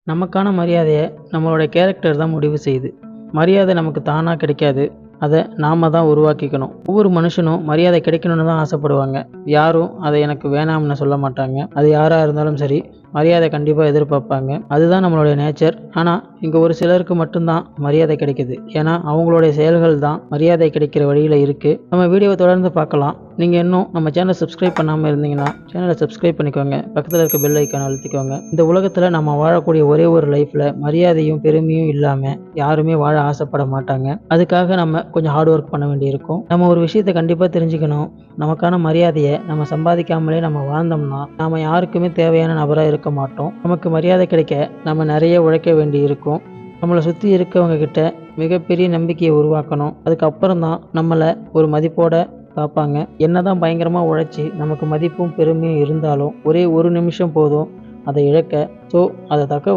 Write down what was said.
நமக்கான மரியாதையை நம்மளோட கேரக்டர் தான் முடிவு செய்யுது. மரியாதை நமக்கு தானா கிடைக்காது. அதை நாம தான் உருவாக்கிக்கணும். ஒவ்வொரு மனுஷனும் மரியாதை கிடைக்கணும்னு தான் ஆசைப்படுவாங்க. யாரும் அதை எனக்கு வேணாம்னு சொல்ல மாட்டாங்க. அது யாரா இருந்தாலும் சரி, மரியாதை கண்டிப்பா எதிர்பார்ப்பாங்க. அதுதான் நம்மளுடைய நேச்சர். ஆனா இங்க ஒரு சிலருக்கு மட்டும்தான் மரியாதை கிடைக்குது. ஏன்னா அவங்களுடைய செயல்கள் தான் மரியாதை கிடைக்கிற வழியில இருக்கு. நம்ம வீடியோவை தொடர்ந்து பார்க்கலாம். நீங்க இன்னும் நம்ம சேனலை சப்ஸ்கிரைப் பண்ணாம இருந்தீங்கன்னா சேனலை சப்ஸ்கிரைப் பண்ணிக்கோங்க. பக்கத்துல இருக்க பெல் ஐக்கானை அழுத்திக்கோங்க. இந்த உலகத்துல நம்ம வாழக்கூடிய ஒரே ஒரு லைஃப்ல மரியாதையும் பெருமையும் இல்லாம யாருமே வாழ ஆசைப்பட மாட்டாங்க. அதுக்காக நம்ம கொஞ்சம் ஹார்ட் ஒர்க் பண்ண வேண்டியிருக்கும். நம்ம ஒரு விஷயத்தை கண்டிப்பா தெரிஞ்சுக்கணும். நமக்கான மரியாதையை நம்ம சம்பாதிக்காமலே நம்ம வாழ்ந்தோம்னா நாம யாருக்குமே தேவையான நபரா இருக்க மாட்டோம். நமக்கு மரியாதை கிடைக்க நம்ம நிறைய உழைக்க வேண்டி இருக்கும். நம்மளை சுற்றி இருக்கவங்க கிட்ட மிகப்பெரிய நம்பிக்கையை உருவாக்கணும். அதுக்கப்புறம் தான் நம்மளை ஒரு மதிப்போட பார்ப்பாங்க. என்னதான் பயங்கரமா உழைச்சி நமக்கு மதிப்பும் பெருமையும் இருந்தாலும் ஒரே ஒரு நிமிஷம் போதும் அதை இழக்க. ஸோ அதை தக்க